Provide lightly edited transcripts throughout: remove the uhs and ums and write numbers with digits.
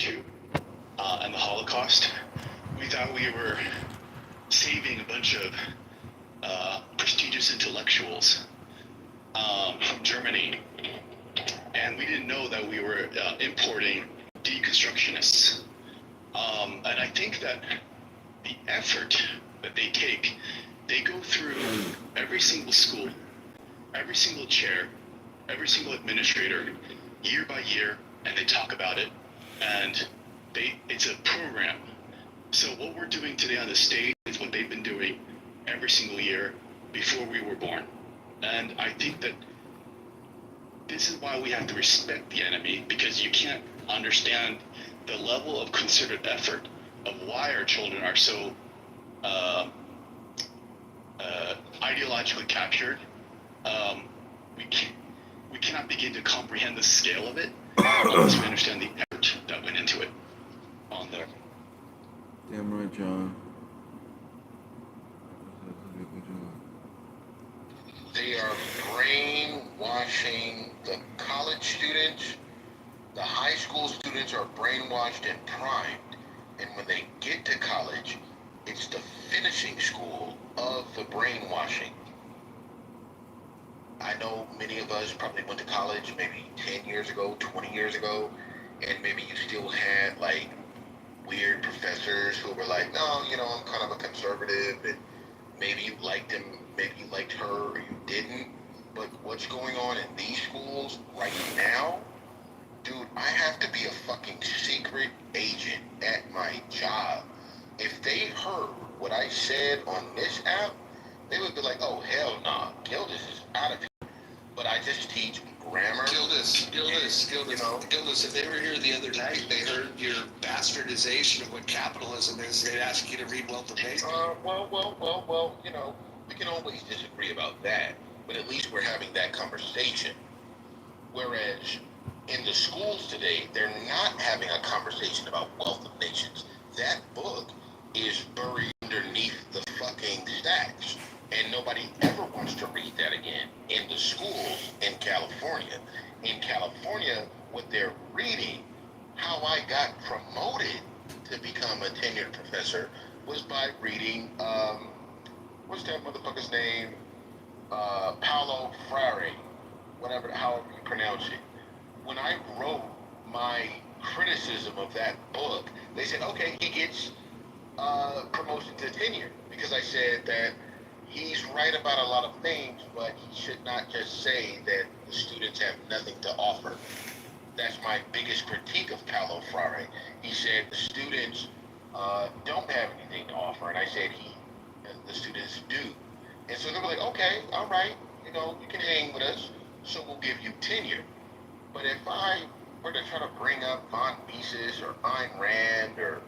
II and the Holocaust. We thought we were saving a bunch of prestigious intellectuals from Germany, and we didn't know that we were importing deconstructionists. And I think that the effort that they take, they go through every single school, every single chair, every single administrator, year by year, and they talk about it. And it's a program. So what we're doing today on the stage is what they've been doing every single year before we were born. And I think that this is why we have to respect the enemy, because you can't understand the level of concerted effort of why our children are so ideologically captured. We cannot begin to comprehend the scale of it unless we understand the effort that went into it on there. Damn right, John. They are brainwashing the college students. The high school students are brainwashed and primed. And when they get to college, it's the finishing school of the brainwashing. I know many of us probably went to college maybe 10 years ago, 20 years ago, and maybe you still had like weird professors who were like, no, you know, I'm kind of a conservative, and maybe you liked him, maybe you liked her, or you didn't. But what's going on in these schools right now, dude, I have to be a fucking secret agent at my job. If they heard what I said on this app, they would be like, oh, hell nah, Gildas is out of here. But I just teach grammar. Gildas, you know? Gildas, if they were here the other night, they heard your bastardization of what capitalism is, they'd ask you to read Wealth of Nations. Well, you know, we can always disagree about that, but at least we're having that conversation. Whereas in the schools today, they're not having a conversation about Wealth of Nations. That book is buried underneath the fucking stacks, and nobody ever wants to read that again. In the schools in California, what they're reading, how I got promoted to become a tenured professor was by reading, what's that motherfucker's name? Paulo Freire, however you pronounce it. When I wrote my criticism of that book, they said, okay, he gets promotion to tenure, because I said that he's right about a lot of things, but he should not just say that the students have nothing to offer. That's my biggest critique of Paulo Freire. He said the students don't have anything to offer, and I said the students do. And so they were like, okay, all right, you know, you can hang with us, so we'll give you tenure. But if I were to try to bring up Von Mises or Ayn Rand or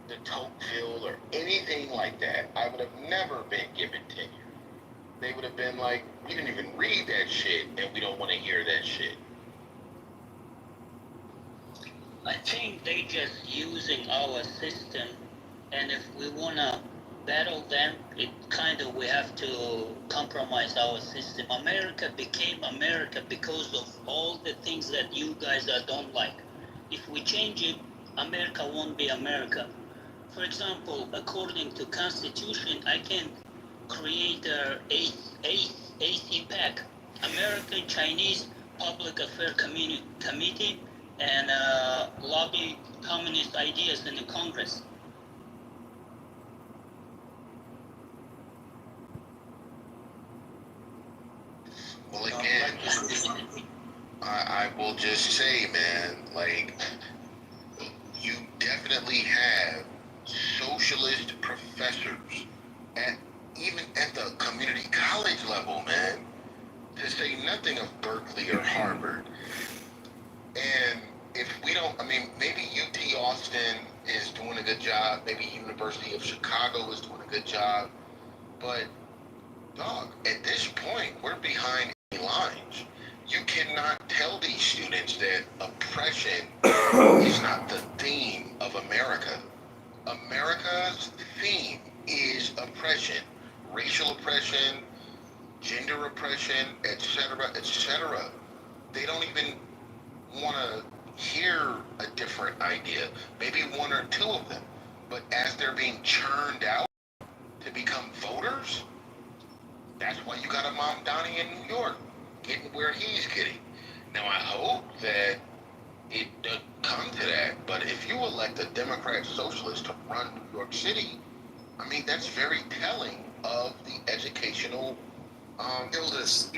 de Tocqueville or anything like that, I would have never been given tenure. They would have been like, we didn't even read that shit, and we don't want to hear that shit. I think they just using our system, and if we wanna battle them, we have to compromise our system. America became America because of all the things that you guys don't like. If we change it, America won't be America. For example, according to Constitution, I can create a ACPAC, American Chinese Public Affairs Committee, and lobby communist ideas in the Congress. Well, again, I will just say, man, like, you definitely have socialist professors even at the community college level, man, to say nothing of Berkeley or Harvard. And if we don't, maybe UT Austin is doing a good job, maybe University of Chicago is doing a good job, but dog, at this point, we're behind any lines. You cannot tell these students that oppression is not the theme of America. America's theme is oppression, racial oppression, gender oppression, etc., etc. They don't even want to hear a different idea, maybe one or two of them, but as they're being churned out to become voters, that's why you got a Mom Donnie in New York getting where he's getting. Now, I hope that it doesn't come to that, but if you elect a Democrat socialist to run New York City, I mean, that's very telling of the educational Gildas.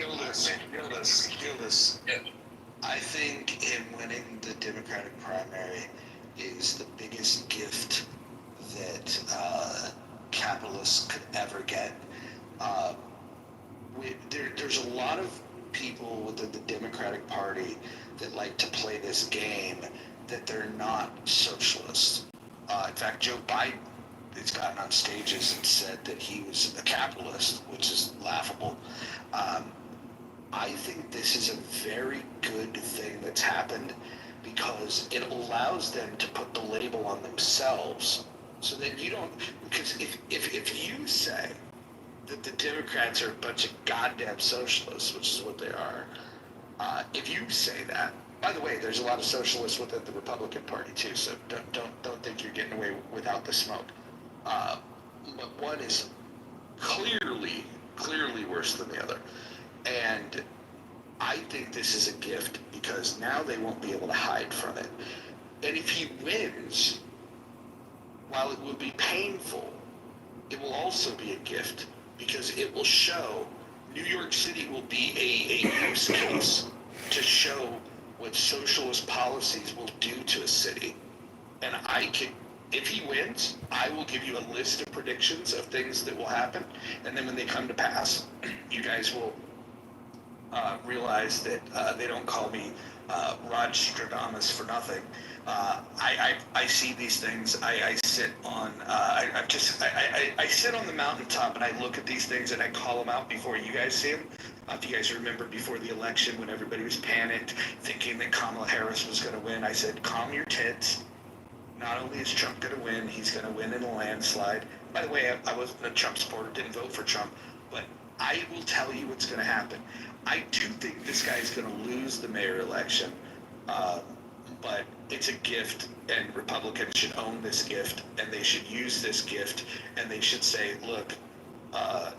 I think him winning the Democratic primary is the biggest gift that capitalists could ever get. There's a lot of people within the Democratic Party that like to play this game that they're not socialists. In fact, Joe Biden has gotten on stages and said that he was a capitalist, which is laughable. I think this is a very good thing that's happened because it allows them to put the label on themselves so that you don't, because if you say that the Democrats are a bunch of goddamn socialists, which is what they are, if you say that, by the way, there's a lot of socialists within the Republican Party too, so don't think you're getting away without the smoke. But one is clearly worse than the other. And I think this is a gift because now they won't be able to hide from it. And if he wins, while it will be painful, it will also be a gift because it will show New York City will be a use case to show what socialist policies will do to a city. And if he wins, I will give you a list of predictions of things that will happen. And then when they come to pass, you guys will realize that they don't call me Rod Stradamus for nothing. I see these things. I sit on I sit on the mountaintop and I look at these things and I call them out before you guys see them. If you guys remember before the election when everybody was panicked, thinking that Kamala Harris was going to win, I said, calm your tits. Not only is Trump going to win, he's going to win in a landslide. By the way, I wasn't a Trump supporter, didn't vote for Trump, but I will tell you what's going to happen. I do think this guy's going to lose the mayor election, but it's a gift, and Republicans should own this gift, and they should use this gift, and they should say, look,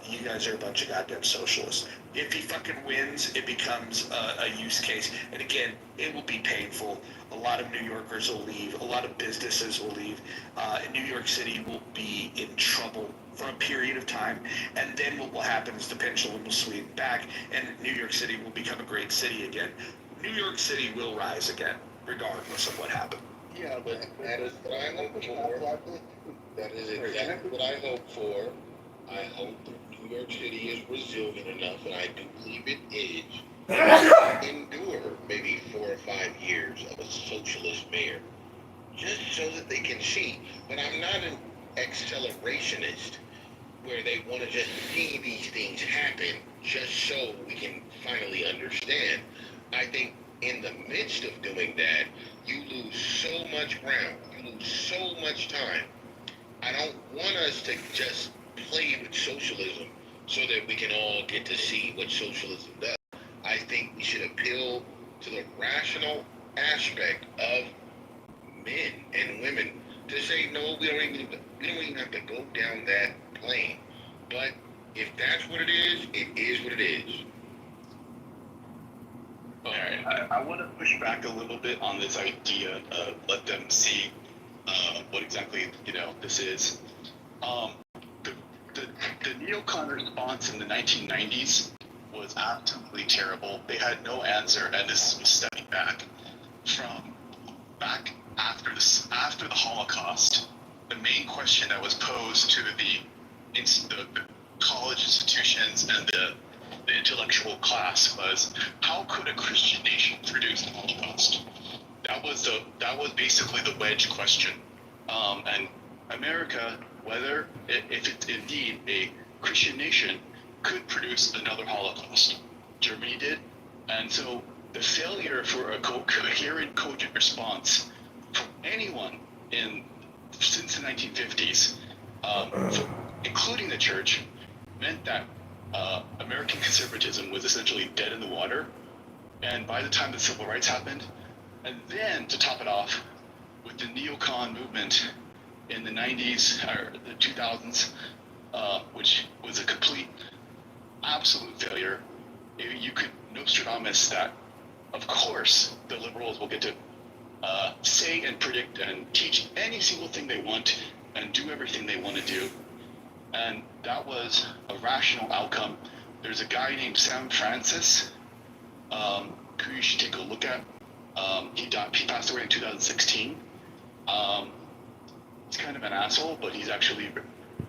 you guys are a bunch of goddamn socialists. If he fucking wins, it becomes a use case. And again, it will be painful. A lot of New Yorkers will leave. A lot of businesses will leave. And New York City will be in trouble for a period of time. And then what will happen is the pendulum will swing back and New York City will become a great city again. New York City will rise again, regardless of what happened. Yeah, but that is what I hope for. That is exactly what I hope for. I hope that New York City is resilient enough, and I do believe it is, to endure maybe 4 or 5 years of a socialist mayor, just so that they can see. But I'm not an accelerationist where they want to just see these things happen just so we can finally understand. I think in the midst of doing that, you lose so much ground, you lose so much time. I don't want us to just play with socialism so that we can all get to see what socialism does. I think we should appeal to the rational aspect of men and women to say, no, we don't even have to go down that plane. But if that's what it is what it is. All right, I want to push back a little bit on this idea of let them see what exactly this is. The neocon response in the 1990s was absolutely terrible. They had no answer, and this was stemming back from after the Holocaust. The main question that was posed to the college institutions and the intellectual class was, how could a Christian nation produce the Holocaust? That was basically the wedge question, and America, whether if it's indeed a Christian nation, could produce another Holocaust. Germany did, and so the failure for a coherent, cogent response from anyone since the 1950s, including the church, meant that American conservatism was essentially dead in the water. And by the time the civil rights happened, And then to top it off, with the neocon movement in the 90s or the 2000s, which was a complete, absolute failure, you could Nostradamus that, of course, the liberals will get to say and predict and teach any single thing they want and do everything they want to do. And that was a rational outcome. There's a guy named Sam Francis, who you should take a look at. He passed away in 2016. He's kind of an asshole, but he's actually,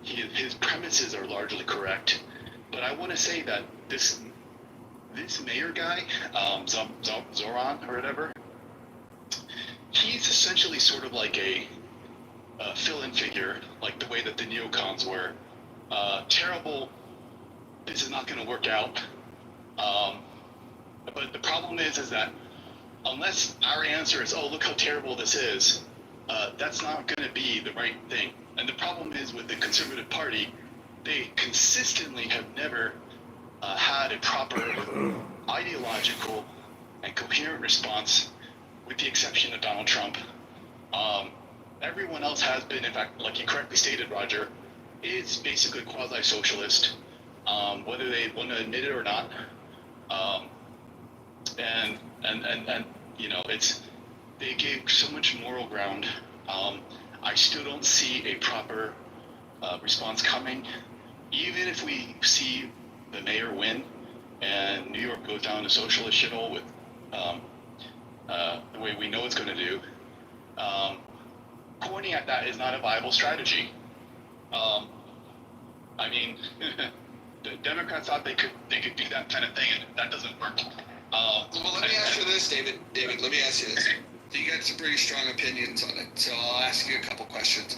his premises are largely correct. But I want to say that this mayor guy, Zoran or whatever, he's essentially sort of like a fill-in figure, like the way that the neocons were. Terrible, this is not going to work out. But the problem is that unless our answer is, oh, look how terrible this is, that's not going to be the right thing. And the problem is with the Conservative Party, they consistently have never had a proper ideological and coherent response, with the exception of Donald Trump. Everyone else has been, in fact, like you correctly stated, Roger, is basically quasi-socialist, whether they want to admit it or not. And you know, they gave so much moral ground. I still don't see a proper response coming. Even if we see the mayor win and New York goes down a socialist shithole with the way we know it's going to do, pointing at that is not a viable strategy. I mean, the Democrats thought they could do that kind of thing, and that doesn't work. Well, let me ask you this, David. David, let me ask you this. So you got some pretty strong opinions on it, so I'll ask you a couple questions.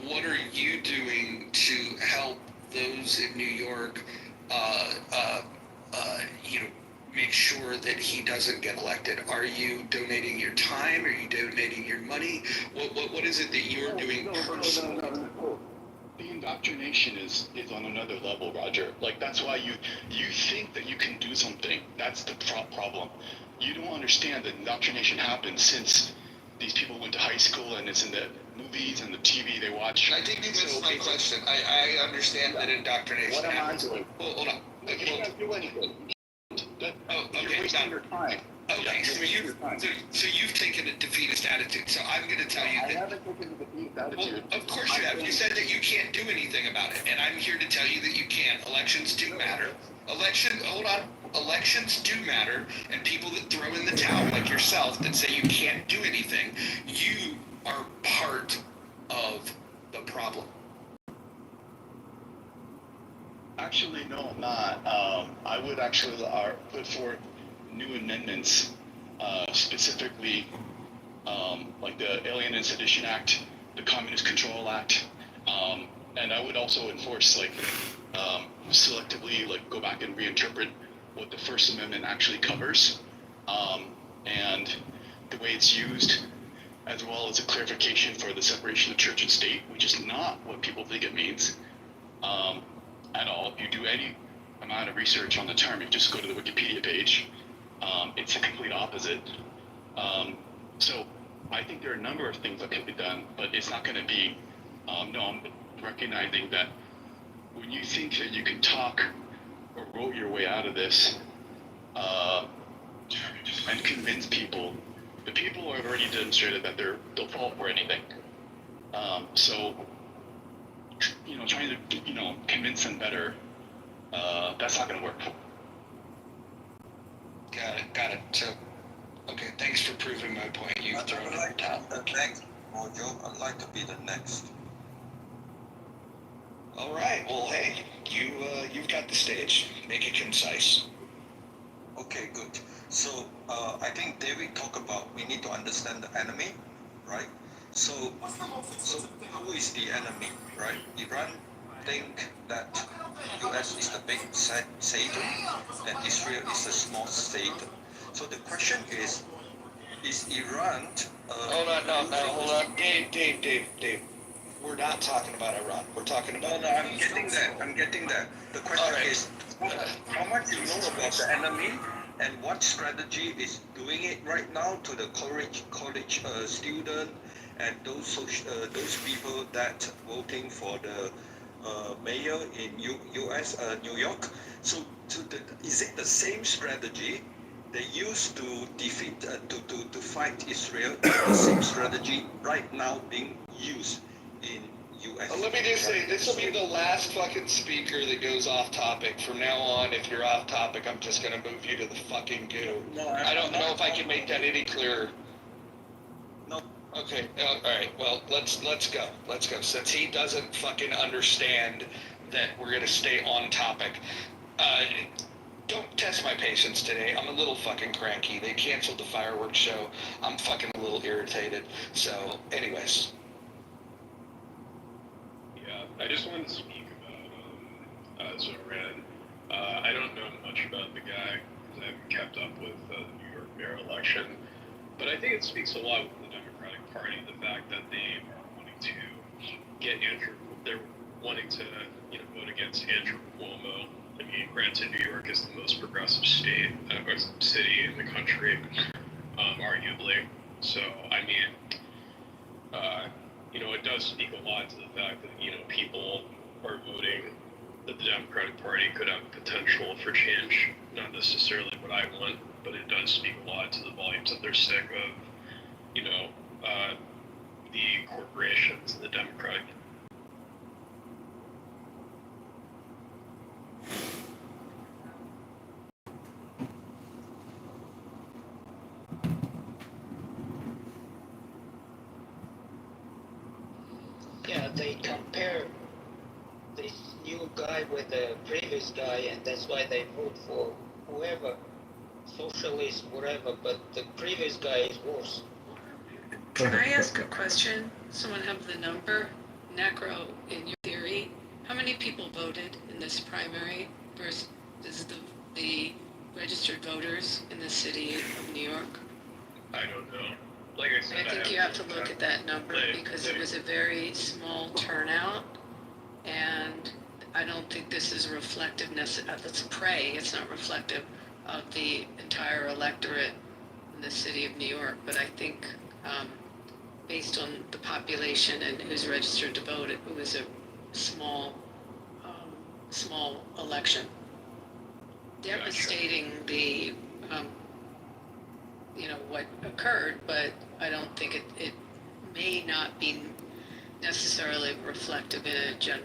What are you doing to help those in New York, make sure that he doesn't get elected? Are you donating your time? Are you donating your money? What is it that you're doing personally? No. The indoctrination is on another level, Roger. Like, that's why you think that you can do something. That's the problem. You don't understand that indoctrination happened since these people went to high school, and it's in the movies and the TV they watch. I think you missed my question. I understand that indoctrination What am I happens. doing? Hold on. You can't do anything. Okay, You're wasting your time. Okay, so you've taken a defeatist attitude. So I'm going to tell you I that. haven't taken the defeatist attitude. Well, of course you have. You said that you can't do anything about it, and I'm here to tell you that you can. Elections do matter. Elections do matter, and people that throw in the towel, like yourself, that say you can't do anything, you are part of the problem. Actually, no, I'm not. I would actually put forth new amendments, specifically like the Alien and Sedition Act, the Communist Control Act, and I would also enforce, like, selectively, like, go back and reinterpret what the First Amendment actually covers, and the way it's used, as well as a clarification for the separation of church and state, which is not what people think it means. At all. If you do any amount of research on the term, you just go to the Wikipedia page. It's the complete opposite. So I think there are a number of things that can be done, but it's not going to be, I'm recognizing that when you think that you can talk or roll your way out of this, and convince people, the people have already demonstrated that they'll fall for anything. So, trying to, convince them better, that's not going to work. Got it. So, okay, thanks for proving my point. You've thrown in the towel. Thanks, Mojo. I'd like to be the next. All right. Well, hey, you've got the stage. Make it concise. Okay, good. So, I think David talked about we need to understand the enemy, right? So who is the enemy, right? Iran think that US is the big Satan and Israel is a small Satan. So the question is Iran... hold on. Dave. We're not talking about Iran. We're talking about... No, I'm getting that. The question is, how much you know about the enemy and what strategy is doing it right now to the college student and those people that voting for the mayor in U.S. New York. So is it the same strategy they used to defeat to fight Israel? The same strategy right now being used in U.S. Let me just say, this will be the last fucking speaker that goes off topic. From now on, if you're off topic, I'm just gonna move you to the fucking goo. No, I don't know if I can make that any clearer. No. Okay, all right. Well, let's go. Let's go. Since he doesn't fucking understand that we're gonna stay on topic, don't test my patience today. I'm a little fucking cranky. They canceled the fireworks show. I'm fucking a little irritated. So, anyways. Yeah, I just wanted to speak about Zoran. I don't know much about the guy because I haven't kept up with the New York mayor election, but I think it speaks a lot with the Democratic Party, the fact that they are wanting to they're wanting to vote against Andrew Cuomo. I mean, granted, New York is the most progressive state or city in the country, arguably. So, I mean, it does speak a lot to the fact that, people are voting that the Democratic Party could have potential for change. Not necessarily what I want, but it does speak a lot to the volumes that they're sick of, the corporations and the Democratic. Yeah, they compare this new guy with the previous guy, and that's why they vote for whoever, socialist, whatever, but the previous guy is worse. Can I ask a question? Someone have the number? Necro, in your theory, how many people voted in this primary versus the registered voters in the city of New York? I don't know. Like I said, I think you have to look at that number because it was a very small turnout, and I don't think this is reflective. Let's pray it's not reflective of the entire electorate in the city of New York. But I think, based on the population and who's registered to vote, it was a small election. Devastating the what occurred, but I don't think it may not be necessarily reflective in a general